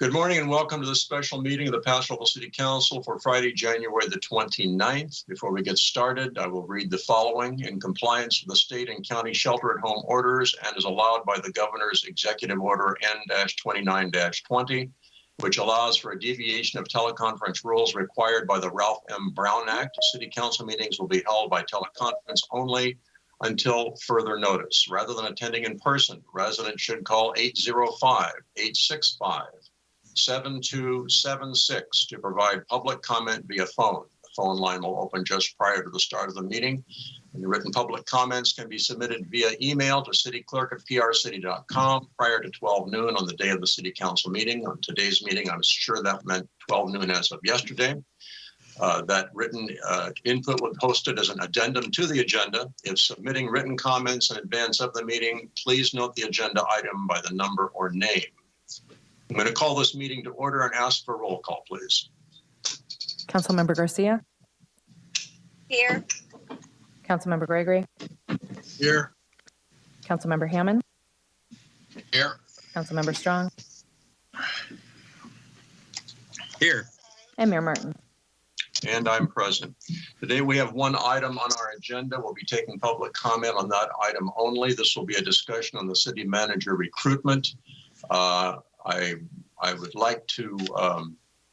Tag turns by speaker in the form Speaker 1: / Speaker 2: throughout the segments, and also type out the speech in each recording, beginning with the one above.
Speaker 1: Good morning and welcome to the special meeting of the Paso Robles City Council for Friday, January the 29th. Before we get started, I will read the following. In compliance with the state and county shelter-at-home orders and as allowed by the Governor's Executive Order N-29-20, which allows for a deviation of teleconference rules required by the Ralph M. Brown Act, city council meetings will be held by teleconference only until further notice. Rather than attending in person, residents should call 805-865-7276 to provide public comment via phone. The phone line will open just prior to the start of the meeting. And the written public comments can be submitted via email to cityclerk@prcity.com prior to 12 noon on the day of the city council meeting. On today's meeting, I'm sure that meant 12 noon as of yesterday. That written input was posted as an addendum to the agenda. If submitting written comments in advance of the meeting, please note the agenda item by the number or name. I'm going to call this meeting to order and ask for a roll call, please.
Speaker 2: Councilmember Garcia.
Speaker 3: Here.
Speaker 2: Councilmember Gregory.
Speaker 1: Here.
Speaker 2: Councilmember Hammond.
Speaker 1: Here.
Speaker 2: Councilmember Strong.
Speaker 1: Here.
Speaker 2: And Mayor Martin.
Speaker 1: And I'm present. Today we have one item on our agenda. We'll be taking public comment on that item only. This will be a discussion on the city manager recruitment. I would like to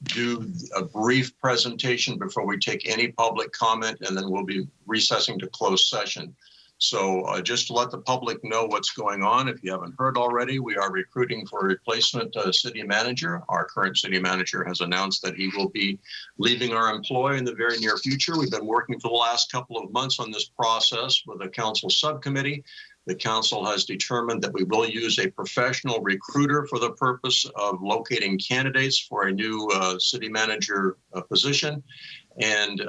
Speaker 1: do a brief presentation before we take any public comment, and then we'll be recessing to closed session. So just to let the public know what's going on, if you haven't heard already, we are recruiting for a replacement city manager. Our current city manager has announced that he will be leaving our employ in the very near future. We've been working for the last couple of months on this process with a council subcommittee. The council has determined that we will use a professional recruiter for the purpose of locating candidates for a new city manager position. And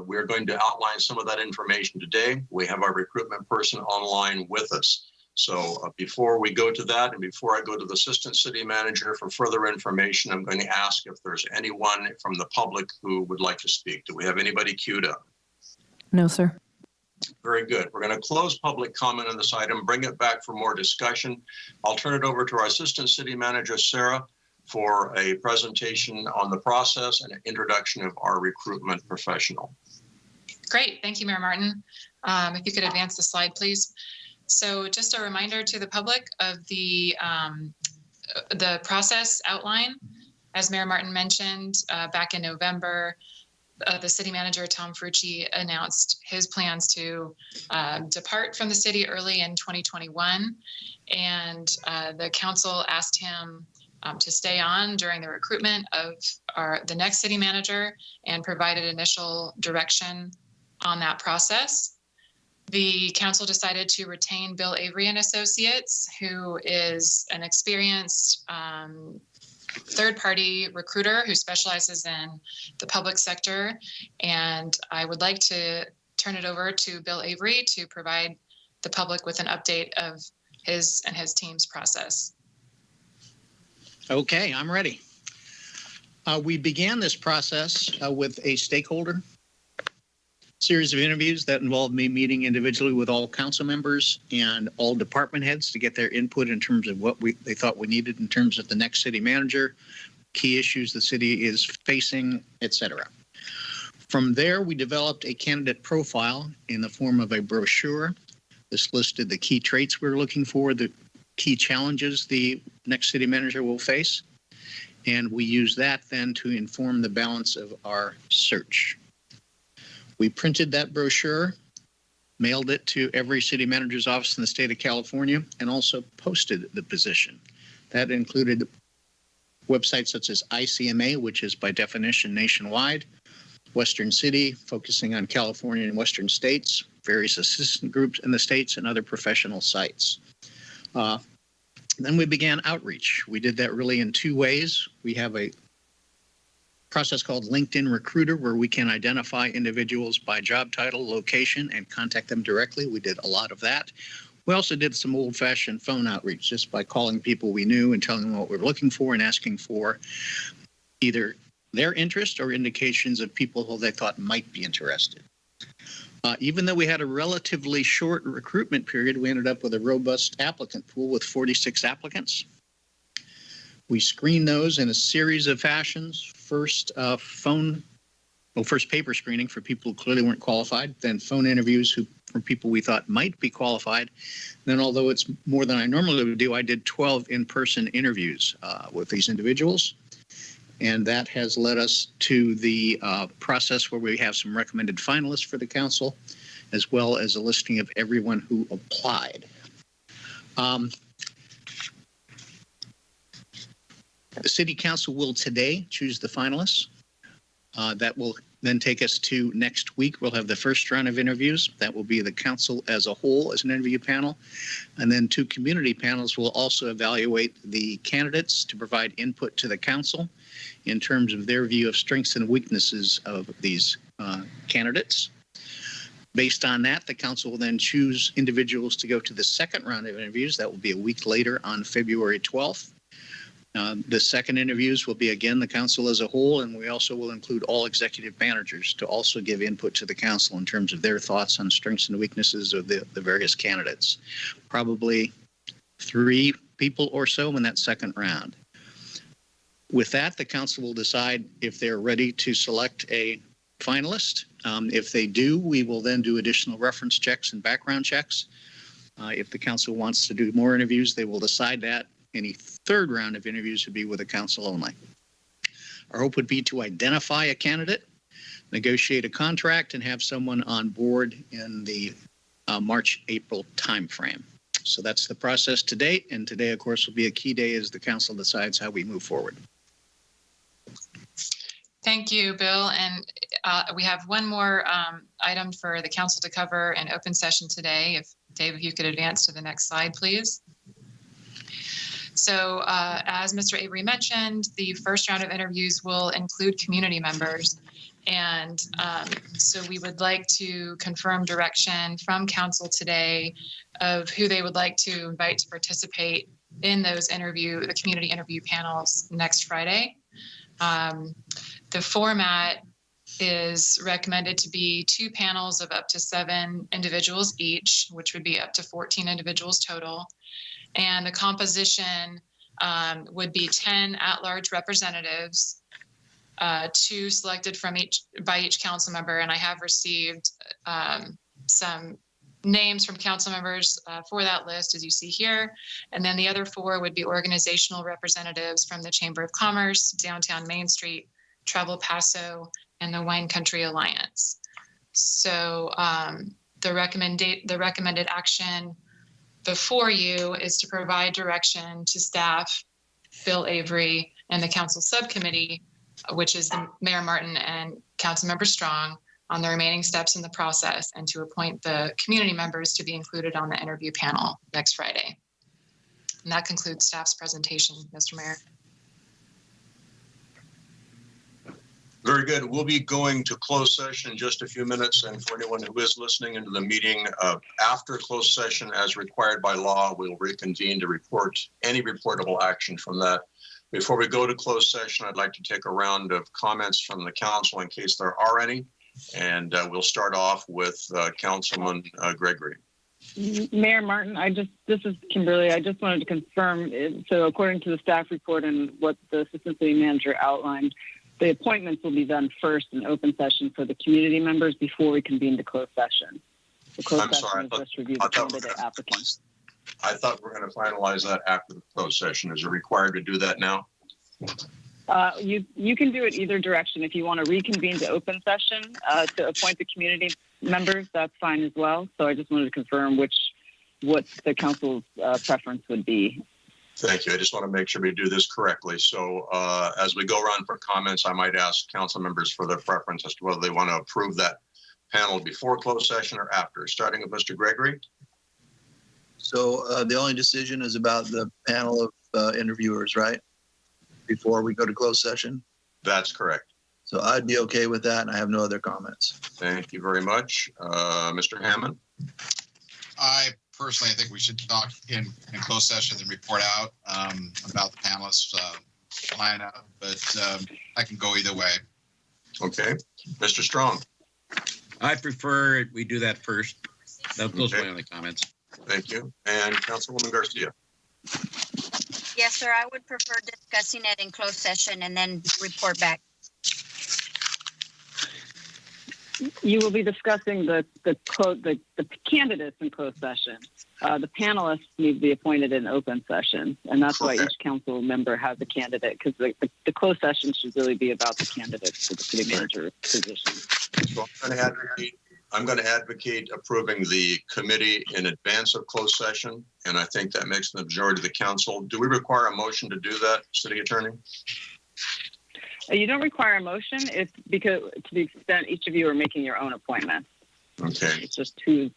Speaker 1: we're going to outline some of that information today. We have our recruitment person online with us. So before we go to that and before I go to the assistant city manager for further information, I'm going to ask if there's anyone from the public who would like to speak. Do we have anybody queued up?
Speaker 2: No, sir.
Speaker 1: Very good. We're going to close public comment on this item, bring it back for more discussion. I'll turn it over to our assistant city manager, Sarah, for a presentation on the process and an introduction of our recruitment professional.
Speaker 3: Great. Thank you, Mayor Martin. If you could advance the slide, please. So just a reminder to the public of the process outline. As Mayor Martin mentioned, back in November, the city manager, Tom Frucci, announced his plans to depart from the city early in 2021. And the council asked him to stay on during the recruitment of the next city manager and provided initial direction on that process. The council decided to retain Bill Avery and Associates, who is an experienced third-party recruiter who specializes in the public sector. And I would like to turn it over to Bill Avery to provide the public with an update of his and his team's process.
Speaker 4: Okay, I'm ready. We began this process with a stakeholder series of interviews that involved me meeting individually with all council members and all department heads to get their input in terms of what they thought we needed in terms of the next city manager, key issues the city is facing, etc. From there, we developed a candidate profile in the form of a brochure. This listed the key traits we're looking for, the key challenges the next city manager will face, and we use that then to inform the balance of our search. We printed that brochure, mailed it to every city manager's office in the state of California, and also posted the position. That included websites such as ICMA, which is by definition nationwide, Western City, focusing on California and Western states, various assistant groups in the states, and other professional sites. Then we began outreach. We did that really in two ways. We have a process called LinkedIn Recruiter, where we can identify individuals by job title, location, and contact them directly. We did a lot of that. We also did some old-fashioned phone outreach, just by calling people we knew and telling them what we're looking for and asking for either their interest or indications of people who they thought might be interested. Even though we had a relatively short recruitment period, we ended up with a robust applicant pool with 46 applicants. We screen those in a series of fashions. First, first paper screening for people who clearly weren't qualified, then phone interviews for people we thought might be qualified. Then, although it's more than I normally would do, I did 12 in-person interviews with these individuals. And that has led us to the process where we have some recommended finalists for the council, as well as a listing of everyone who applied. The City Council will today choose the finalists. That will then take us to next week. We'll have the first round of interviews. That will be the council as a whole as an interview panel. And then 2 community panels will also evaluate the candidates to provide input to the council in terms of their view of strengths and weaknesses of these candidates. Based on that, the council will then choose individuals to go to the second round of interviews. That will be a week later on February 12th. The second interviews will be, again, the council as a whole, and we also will include all executive managers to also give input to the council in terms of their thoughts on strengths and weaknesses of the various candidates. Probably 3 people or so in that second round. With that, the council will decide if they're ready to select a finalist. If they do, we will then do additional reference checks and background checks. If the council wants to do more interviews, they will decide that. Any third round of interviews would be with the council only. Our hope would be to identify a candidate, negotiate a contract, and have someone on board in the March-April timeframe. So that's the process to date, and today, of course, will be a key day as the council decides how we move forward.
Speaker 3: Thank you, Bill. And we have one more item for the council to cover in open session today. If Dave, if you could advance to the next slide, please. So as Mr. Avery mentioned, the first round of interviews will include community members. And so we would like to confirm direction from council today of who they would like to invite to participate in those the community interview panels next Friday. The format is recommended to be 2 panels of up to 7 individuals each, which would be up to 14 individuals total. And the composition would be 10 at-large representatives, 2 selected by each council member. And I have received some names from council members for that list, as you see here. And then the other 4 would be organizational representatives from the Chamber of Commerce, Downtown Main Street, Travel Paso, and the Wine Country Alliance. So the recommended action before you is to provide direction to staff, Bill Avery, and the council subcommittee, which is the Mayor Martin and Councilmember Strong, on the remaining steps in the process, and to appoint the community members to be included on the interview panel next Friday. And that concludes staff's presentation, Mr. Mayor.
Speaker 1: Very good. We'll be going to closed session in just a few minutes. And for anyone who is listening into the meeting, after closed session as required by law, we'll reconvene to report any reportable action from that. Before we go to closed session, I'd like to take a round of comments from the council in case there are any. And we'll start off with Councilman Gregory.
Speaker 5: Mayor Martin, this is Kimberly. I just wanted to confirm. So according to the staff report and what the assistant city manager outlined, the appointments will be done first in open session for the community members before we convene to closed session. The closed session is just review the candidate applicants.
Speaker 1: I thought we were going to finalize that after the closed session. Is it required to do that now?
Speaker 5: You can do it either direction. If you want to reconvene to open session to appoint the community members, that's fine as well. So I just wanted to confirm what the council's preference would be.
Speaker 1: Thank you. I just want to make sure we do this correctly. So as we go around for comments, I might ask council members for their preference as to whether they want to approve that panel before closed session or after. Starting with Mr. Gregory.
Speaker 6: So the only decision is about the panel of interviewers, right? Before we go to closed session?
Speaker 1: That's correct.
Speaker 6: So I'd be okay with that, and I have no other comments.
Speaker 1: Thank you very much. Mr. Hammond?
Speaker 7: I personally think we should talk in closed session and report out about the panelists lineup, but I can go either way.
Speaker 1: Okay. Mr. Strong?
Speaker 8: I prefer we do that first. Those are my only comments.
Speaker 1: Thank you. And Councilwoman Garcia?
Speaker 9: Yeah, Yes, sir. I would prefer discussing it in closed session and then report back.
Speaker 5: You will be discussing the candidates in closed session. The panelists need to be appointed in open session, and that's why each council member has a candidate, because the closed session should really be about the candidates for the city manager position.
Speaker 1: So I'm going to advocate approving the committee in advance of closed session, and I think that makes the majority of the council. Do we require a motion to do that, City Attorney?
Speaker 5: You don't require a motion. It's because to the extent each of you are making your own appointments.
Speaker 1: Okay.
Speaker 5: It's just who's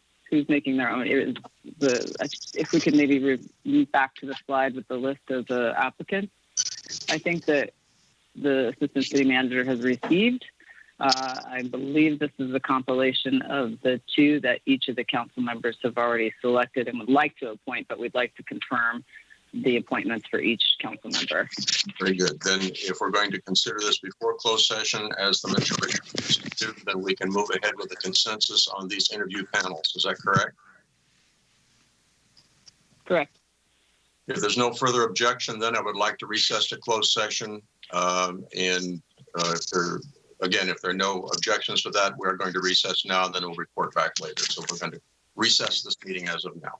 Speaker 5: making their own. If we could maybe move back to the slide with the list of the applicants, I think that the assistant city manager has received. I believe this is a compilation of the two that each of the council members have already selected and would like to appoint, but we'd like to confirm the appointments for each council member.
Speaker 1: Very good. Then if we're going to consider this before closed session as the majority, then we can move ahead with the consensus on these interview panels. Is that correct?
Speaker 5: Correct.
Speaker 1: If there's no further objection, then I would like to recess to closed session. If there are no objections to that, we're going to recess now, and then we'll report back later. So we're going to recess this meeting as of now.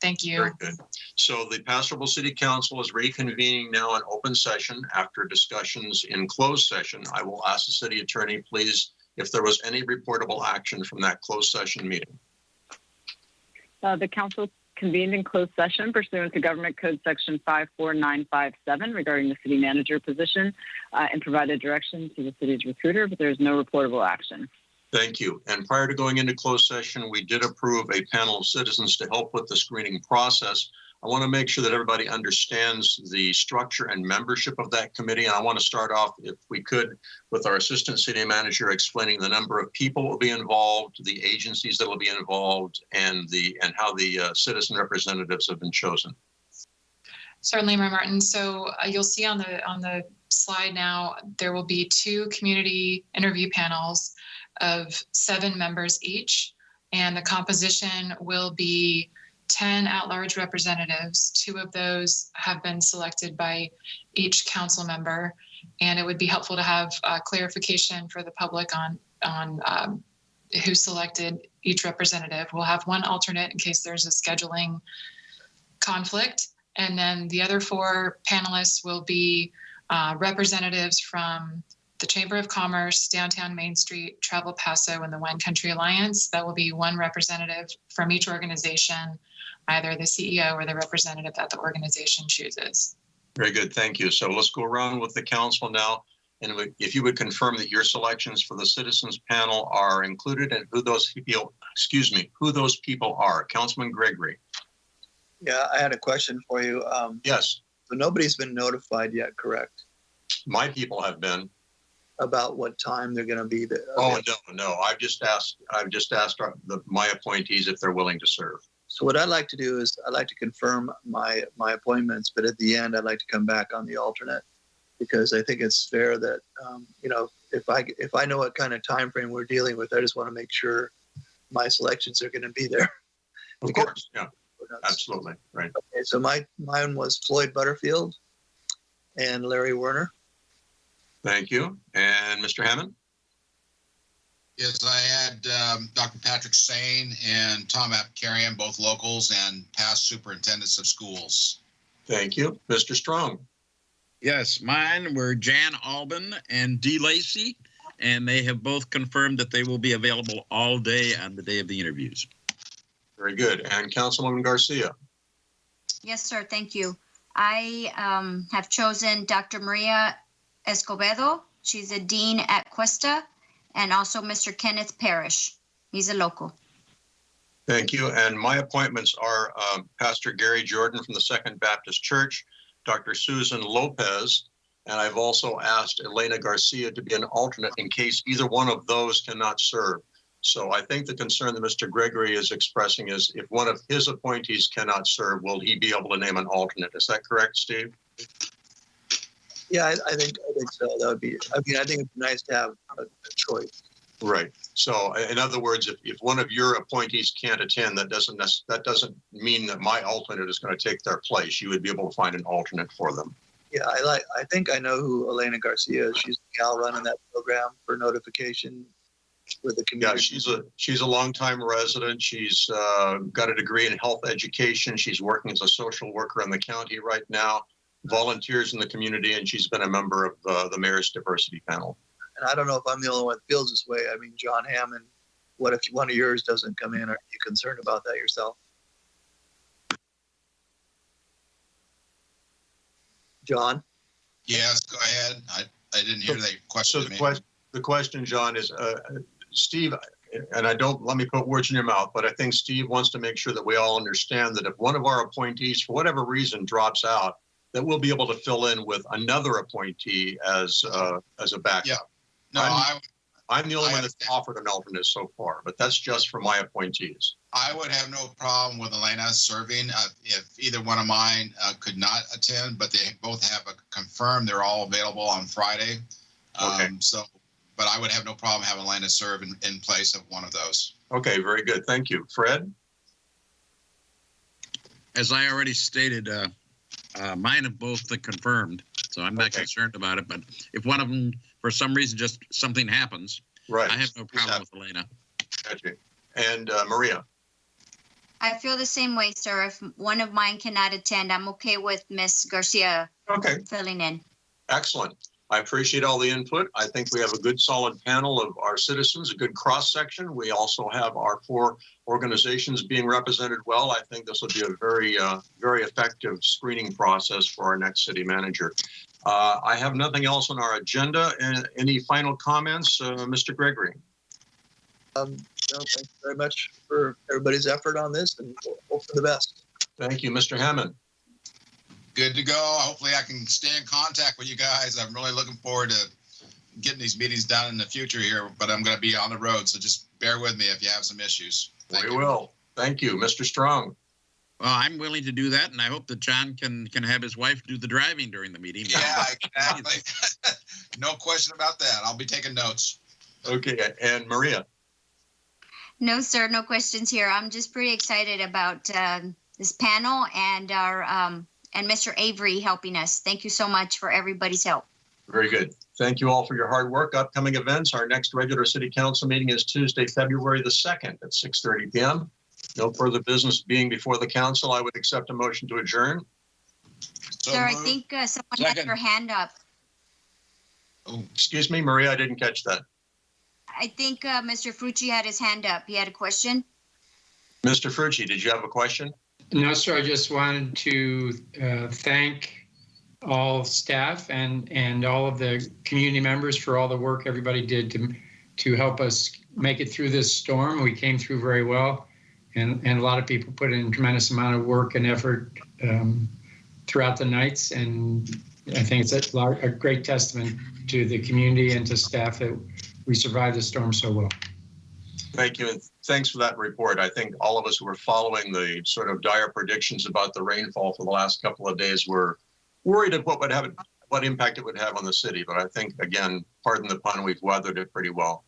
Speaker 3: Thank you.
Speaker 1: Very good. So the Paso Robles City Council is reconvening now in open session after discussions in closed session. I will ask the city attorney, please, if there was any reportable action from that closed session meeting.
Speaker 5: The council convened in closed session pursuant to Government Code Section 54957 regarding the city manager position and provided direction to the city's recruiter, but there is no reportable action.
Speaker 1: Thank you. And prior to going into closed session, we did approve a panel of citizens to help with the screening process. I want to make sure that everybody understands the structure and membership of that committee. And I want to start off, if we could, with our assistant city manager explaining the number of people will be involved, the agencies that will be involved, and how the citizen representatives have been chosen.
Speaker 3: Certainly, Mayor Martin. So you'll see on the slide now, there will be 2 community interview panels of 7 members each, and the composition will be 10 at-large representatives. 2 of those have been selected by each council member, and it would be helpful to have clarification for the public on who selected each representative. We'll have 1 alternate in case there's a scheduling conflict, and then the other 4 panelists will be representatives from the Chamber of Commerce, Downtown Main Street, Travel Paso, and the Wine Country Alliance. That will be 1 representative from each organization, either the CEO or the representative that the organization chooses.
Speaker 1: Very good. Thank you. So let's go around with the council now. And if you would confirm that your selections for the citizens panel are included and who those people are. Councilman Gregory.
Speaker 6: Yeah, I had a question for you.
Speaker 1: Yes.
Speaker 6: So nobody's been notified yet, correct?
Speaker 1: My people have been.
Speaker 6: About what time they're going to be there?
Speaker 1: Oh, no. I've just asked my appointees if they're willing to serve.
Speaker 6: So what I'd like to do is I'd like to confirm my appointments, but at the end I'd like to come back on the alternate, because I think it's fair that if I know what kind of time frame we're dealing with, I just want to make sure my selections are going to be there.
Speaker 1: Of course, yeah, absolutely, right.
Speaker 6: Okay, so mine was Floyd Butterfield and Larry Werner.
Speaker 1: Thank you. And Mr. Hammond?
Speaker 7: Yes, I had Dr. Patrick Sane and Tom Apkarian, both locals and past superintendents of schools.
Speaker 1: Thank you. Mr. Strong?
Speaker 8: Yes, mine were Jan Albin and Dee Lacey, and they have both confirmed that they will be available all day on the day of the interviews.
Speaker 1: Very good. And Councilwoman Garcia?
Speaker 9: Yes, sir. Thank you. I have chosen Dr. Maria Escobedo. She's a dean at Cuesta, and also Mr. Kenneth Parrish. He's a local.
Speaker 1: Thank you. And my appointments are Pastor Gary Jordan from the Second Baptist Church, Dr. Susan Lopez, and I've also asked Elena Garcia to be an alternate in case either one of those cannot serve. So I think the concern that Mr. Gregory is expressing is if one of his appointees cannot serve, will he be able to name an alternate? Is that correct, Steve?
Speaker 6: Yeah, I think so. That would be. I mean, I think it's nice to have a choice.
Speaker 1: Right. So in other words, if one of your appointees can't attend, that doesn't mean that my alternate is going to take their place. You would be able to find an alternate for them.
Speaker 6: Yeah, I think I know who Elena Garcia is. She's the gal running that program for notification with the community.
Speaker 1: Yeah, she's a longtime resident. She's got a degree in health education. She's working as a social worker in the county right now, volunteers in the community, and she's been a member of the mayor's diversity panel.
Speaker 6: And I don't know if I'm the only one that feels this way. I mean, John Hammond, what if one of yours doesn't come in? Are you concerned about that yourself? John?
Speaker 7: Yes, go ahead. I didn't hear that question.
Speaker 1: So the question, John, is Steve, and let me put words in your mouth, but I think Steve wants to make sure that we all understand that if one of our appointees, for whatever reason, drops out, that we'll be able to fill in with another appointee as a backup.
Speaker 7: Yeah. No,
Speaker 1: I'm the only one that's offered an alternate so far, but that's just for my appointees.
Speaker 7: I would have no problem with Elena serving if either one of mine could not attend, but they both have confirmed they're all available on Friday.
Speaker 1: Okay.
Speaker 7: But I would have no problem having Elena serve in place of one of those.
Speaker 1: Okay, very good. Thank you. Fred?
Speaker 8: As I already stated, mine have both been confirmed, so I'm not concerned about it. But if one of them, for some reason, just something happens,
Speaker 1: right,
Speaker 8: I have no problem with Elena.
Speaker 1: Gotcha. And Maria?
Speaker 9: I feel the same way, sir. If one of mine cannot attend, I'm okay with Miss Garcia filling in.
Speaker 1: Excellent. I appreciate all the input. I think we have a good solid panel of our citizens, a good cross section. We also have our 4 organizations being represented well. I think this will be a very, very effective screening process for our next city manager. I have nothing else on our agenda. Any final comments, Mr. Gregory?
Speaker 6: No, thank you very much for everybody's effort on this, and hope for the best.
Speaker 1: Thank you, Mr. Hammond.
Speaker 7: Good to go. Hopefully I can stay in contact with you guys. I'm really looking forward to getting these meetings done in the future here, but I'm going to be on the road, so just bear with me if you have some issues.
Speaker 1: We will. Thank you, Mr. Strong.
Speaker 8: Well, I'm willing to do that, and I hope that John can have his wife do the driving during the meeting.
Speaker 7: Yeah, exactly. No question about that. I'll be taking notes.
Speaker 1: Okay, and Maria?
Speaker 9: No, sir, no questions here. I'm just pretty excited about this panel and our and Mr. Avery helping us. Thank you so much for everybody's help.
Speaker 1: Very good. Thank you all for your hard work. Upcoming events, our next regular city council meeting is Tuesday, February the 2nd at 6:30 p.m. No further business being before the council. I would accept a motion to adjourn.
Speaker 9: Sir, I think someone had their hand up.
Speaker 1: Oh, excuse me, Maria, I didn't catch that.
Speaker 9: I think Mr. Frucci had his hand up. He had a question.
Speaker 1: Mr. Frucci, did you have a question?
Speaker 10: No, sir. I just wanted to thank all staff and all of the community members for all the work everybody did to help us make it through this storm. We came through very well, and a lot of people put in a tremendous amount of work and effort throughout the nights. And I think it's a great testament to the community and to staff that we survived the storm so well.
Speaker 1: Thank you, and thanks for that report. I think all of us who were following the sort of dire predictions about the rainfall for the last couple of days were worried of what impact it would have on the city. But I think, again, pardon the pun, we've weathered it pretty well.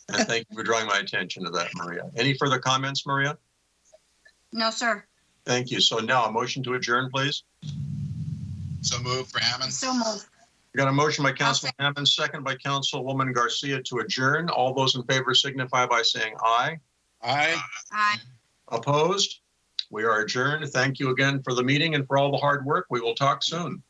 Speaker 1: And thank you for drawing my attention to that, Maria. Any further comments, Maria?
Speaker 9: No, sir.
Speaker 1: Thank you. So now a motion to adjourn, please.
Speaker 7: So move for Hammond.
Speaker 9: So moved.
Speaker 1: We got a motion by Councilman Hammond, second by Councilwoman Garcia to adjourn. All those in favor signify by saying aye.
Speaker 8: Aye.
Speaker 9: Aye.
Speaker 1: Opposed? We are adjourned. Thank you again for the meeting and for all the hard work. We will talk soon.